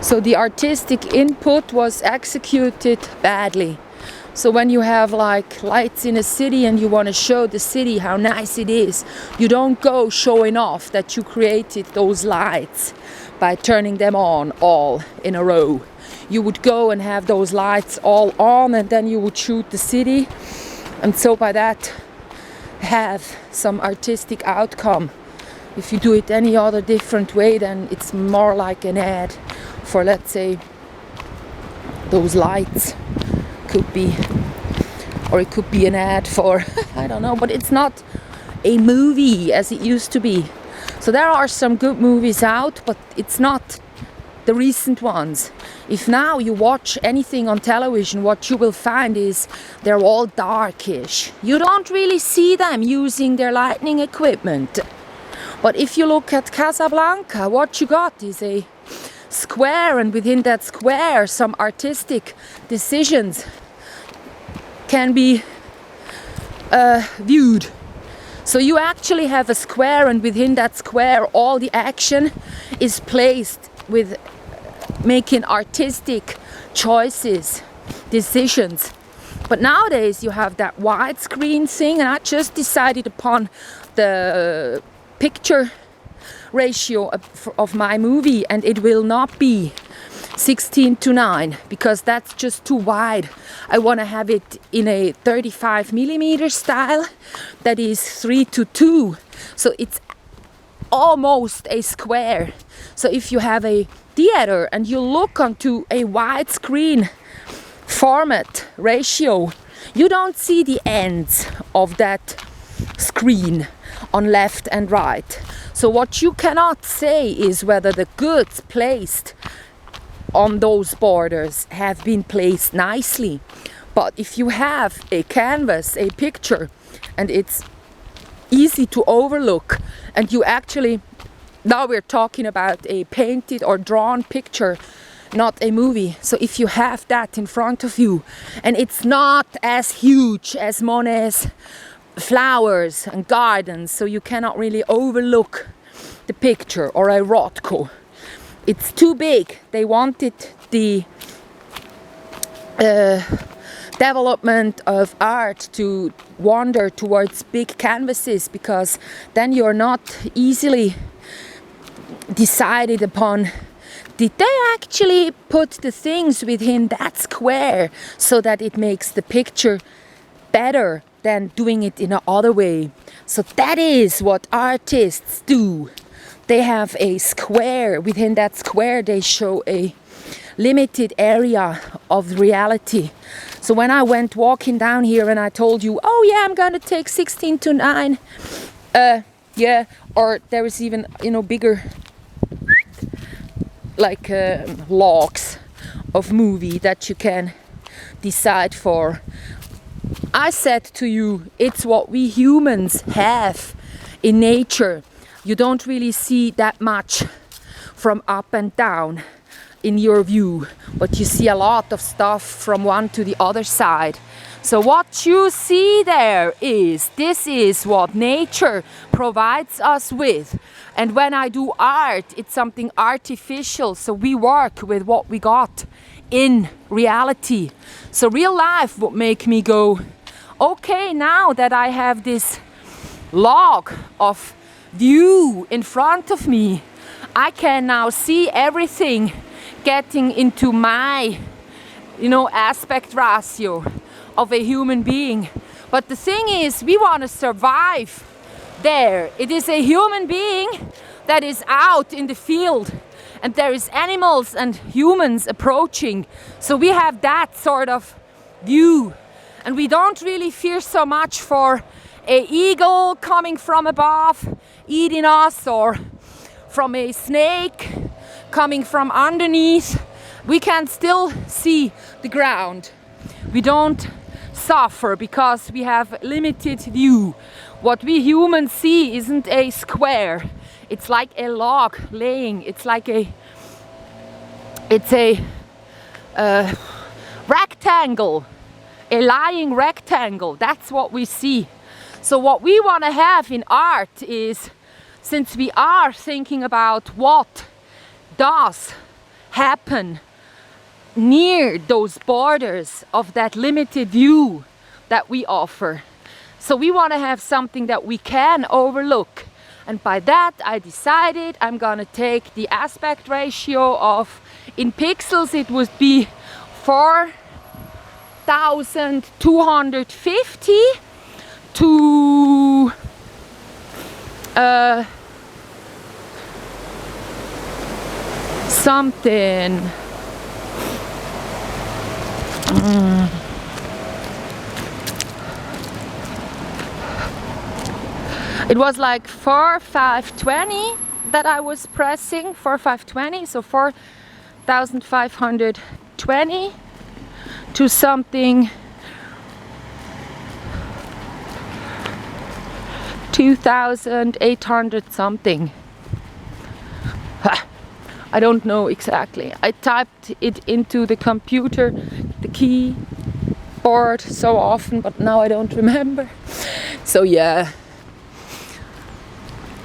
So the artistic input was executed badly. So when you have like lights in a city and you want to show the city how nice it is, you don't go showing off that you created those lights by turning them on all in a row. You would go and have those lights all on, and then you would shoot the city, and so by that have some artistic outcome. If you do it any other different way, then it's more like an ad for, let's say, those lights. Could be, or it could be an ad for I don't know, but it's not a movie as it used to be. So there are some good movies out, but it's not the recent ones. If now you watch anything on television, what you will find is they're all darkish. You don't really see them using their lighting equipment. But if you look at Casablanca, what you got is a square, and within that square some artistic decisions can be viewed. So you actually have a square, and within that square all the action is placed with making artistic choices, decisions. But nowadays you have that widescreen thing, and I just decided upon the picture ratio of my movie, and it will not be 16:9 because that's just too wide. I want to have it in a 35mm style that is 3:2, so it's almost a square. So if you have a theater and you look onto a widescreen format ratio, you don't see the ends of that screen on left and right. So what you cannot say is whether the goods placed on those borders have been placed nicely. But if you have a canvas, a picture, and it's easy to overlook, and you actually, now we're talking about a painted or drawn picture, not a movie. So if you have that in front of you, and it's not as huge as Monet's flowers and gardens, so you cannot really overlook the picture, or a Rothko. It's too big. They wanted the development of art to wander towards big canvases, because then you're not easily decided upon, did they actually put the things within that square so that it makes the picture better than doing it in another way. So that is what artists do. They have a square. Within that square they show a limited area of reality. So when I went walking down here and I told you, oh yeah, I'm gonna take 16:9, yeah, or there is even, bigger like logs of movie that you can decide for. I said to you, it's what we humans have in nature. You don't really see that much from up and down in your view, but you see a lot of stuff from one to the other side. So what you see there this is what nature provides us with. And when I do art, it's something artificial, so we work with what we got in reality. So real life would make me go, okay, now that I have this log of view in front of me, I can now see everything getting into my, aspect ratio of a human being. But the thing is, we want to survive there. It is a human being that is out in the field, and there is animals and humans approaching. So we have that sort of view, and we don't really fear so much for an eagle coming from above eating us, or from a snake coming from underneath. We can still see the ground. We don't suffer because we have limited view. What we humans see isn't a square. It's like a log laying. It's a rectangle, a lying rectangle. That's what we see. So what we want to have in art is, since we are thinking about what does happen near those borders of that limited view that we offer. So we want to have something that we can overlook. And by that I decided I'm gonna take the aspect ratio of, in pixels it would be 4250 to something. It was like 4520 that I was pressing, 4520, so 4520 to something 2800 something. I don't know exactly. I typed it into the computer, the keyboard so often, but now I don't remember. So yeah,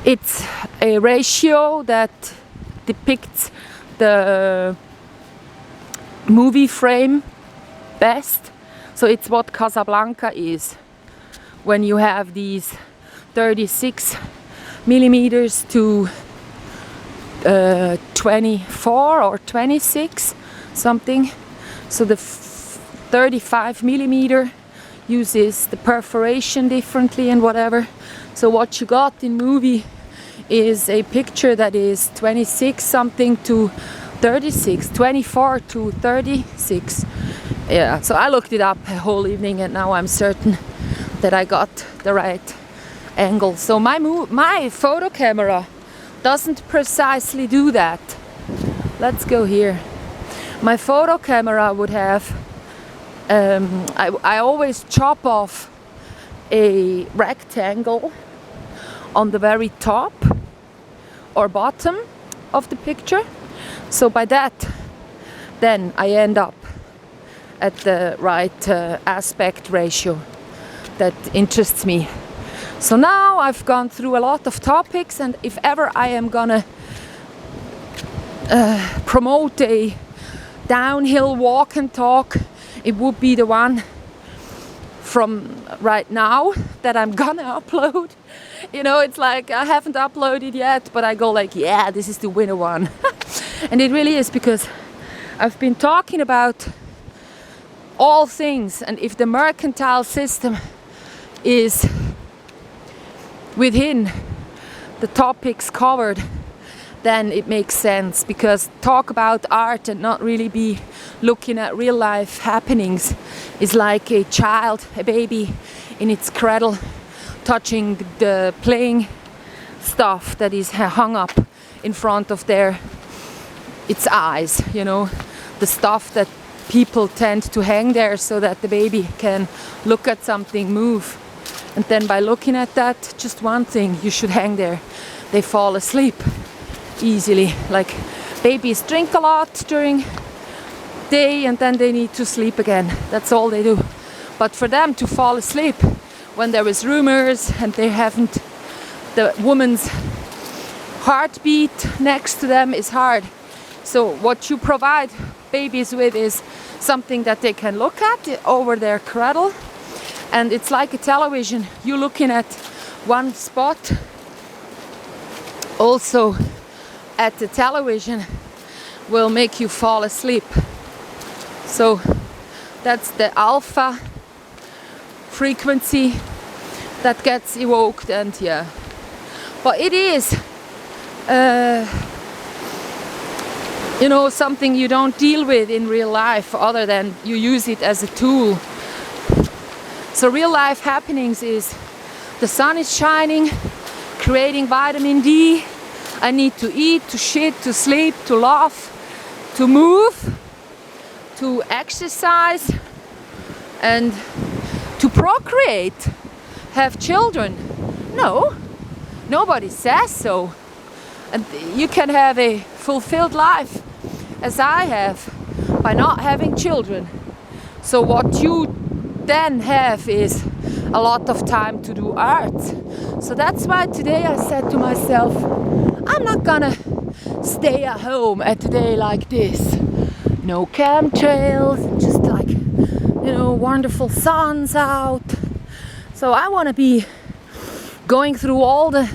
it's a ratio that depicts the movie frame best. So it's what Casablanca is. When you have these 36 millimeters to 24 or 26 something. So the 35 millimeter uses the perforation differently and whatever. So what you got in movie is a picture that is 26 something to 36, 24 to 36. Yeah, so I looked it up a whole evening and now I'm certain that I got the right angle. So my photo camera doesn't precisely do that. Let's go here. My photo camera would have, I always chop off a rectangle on the very top or bottom of the picture. So by that, then I end up at the right aspect ratio that interests me. So now I've gone through a lot of topics, and if ever I am gonna promote a downhill walk and talk, it would be the one from right now that I'm gonna upload. You know, it's like I haven't uploaded yet, but I go like, yeah, this is the winner one. And it really is, because I've been talking about all things, and if the mercantile system is within the topics covered, then it makes sense, because talk about art and not really be looking at real life happenings is like a child, a baby in its cradle, touching the playing stuff that is hung up in front of its eyes, you know, the stuff that people tend to hang there so that the baby can look at something move. And then by looking at that, just one thing you should hang there, they fall asleep easily. Like babies drink a lot during day and then they need to sleep again. That's all they do. But for them to fall asleep when there is rumors and they haven't, the woman's heartbeat next to them is hard. So what you provide babies with is something that they can look at over their cradle. And it's like a television. You're looking at one spot. Also at the television will make you fall asleep. So that's the alpha frequency that gets evoked, and yeah. But it is you know, something you don't deal with in real life other than you use it as a tool. So real life happenings is the sun is shining, creating vitamin D. I need to eat, to shit, to sleep, to laugh, to move, to exercise, and to procreate, have children. No, nobody says so. And you can have a fulfilled life, as I have, by not having children. So what you then have is a lot of time to do art. So that's why today I said to myself, I'm not gonna stay at home at a day like this. No chemtrails, just like, wonderful sun's out. So I want to be going through all the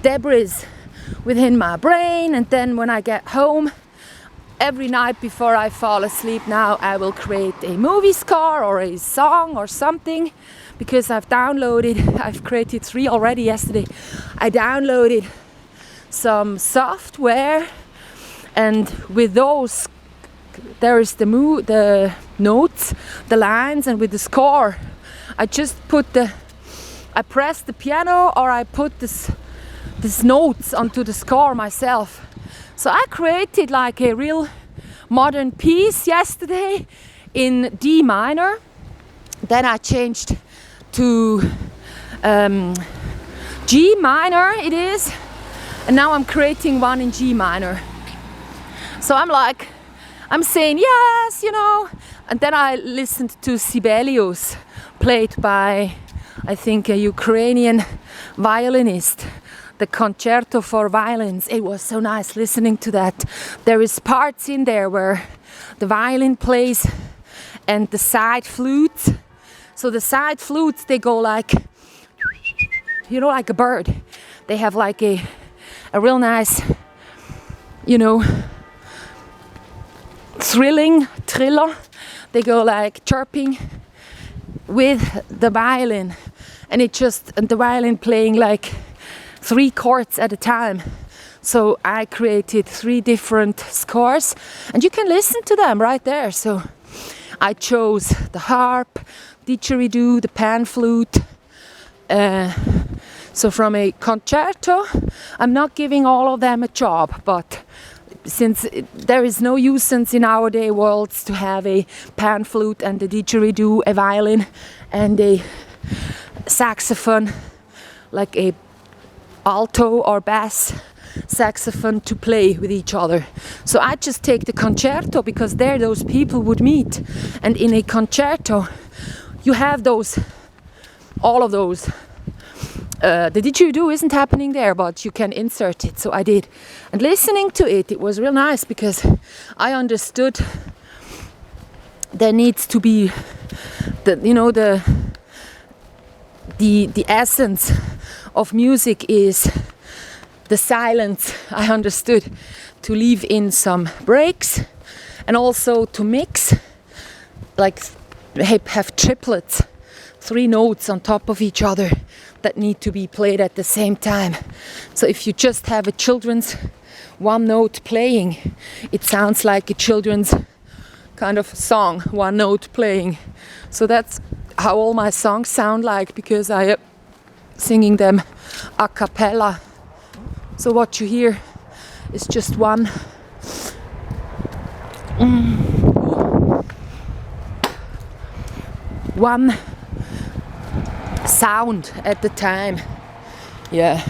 debris within my brain, and then when I get home, every night before I fall asleep now, I will create a movie score or a song or something, because I've created 3 already yesterday. I downloaded some software, and with those there is the notes, the lines, and with the score I just I press the piano, or I put this notes onto the score myself. So I created like a real modern piece yesterday in D minor. Then I changed to G minor it is, and now I'm creating one in G minor. So I'm saying yes, and then I listened to Sibelius, played by, I think, a Ukrainian violinist, the Concerto for Violins. It was so nice listening to that. There is parts in there where the violin plays and the side flutes. So the side flutes, they go like, like a bird. They have like a real nice, triller. They go like chirping with the violin, and the violin playing like 3 chords at a time. So I created 3 different scores, and you can listen to them right there. So I chose the harp, didgeridoo, the pan flute. So from a concerto, I'm not giving all of them a job, but since there is no usance in our day worlds to have a pan flute and a didgeridoo, a violin and a saxophone, like a alto or bass saxophone to play with each other. So I just take the concerto, because there those people would meet, and in a concerto you have all of those. The didgeridoo isn't happening there, but you can insert it, so I did. And listening to it was real nice, because I understood there needs to be the essence of music is the silence. I understood to leave in some breaks, and also to mix, like have triplets, 3 notes on top of each other that need to be played at the same time. So if you just have a children's 1 note playing, it sounds like a children's kind of song, 1 note playing. So that's how all my songs sound like, because I am singing them a cappella. So what you hear is just one sound at the time. Yeah.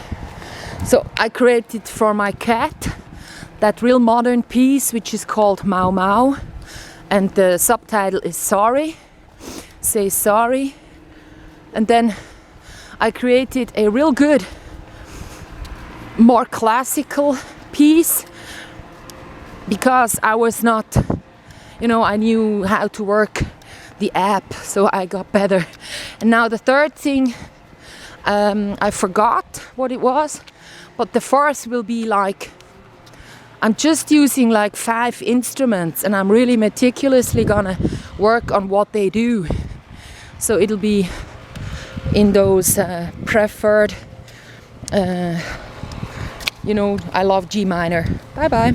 So I created for my cat that real modern piece, which is called Mau Mau, and the subtitle is Sorry. Say sorry. And then I created a real good, more classical piece, because I was not, I knew how to work the app, so I got better. And now the third thing, I forgot what it was, but the fourth will be like, I'm just using like 5 instruments, and I'm really meticulously gonna work on what they do. So it'll be in those preferred, I love G minor. Bye bye.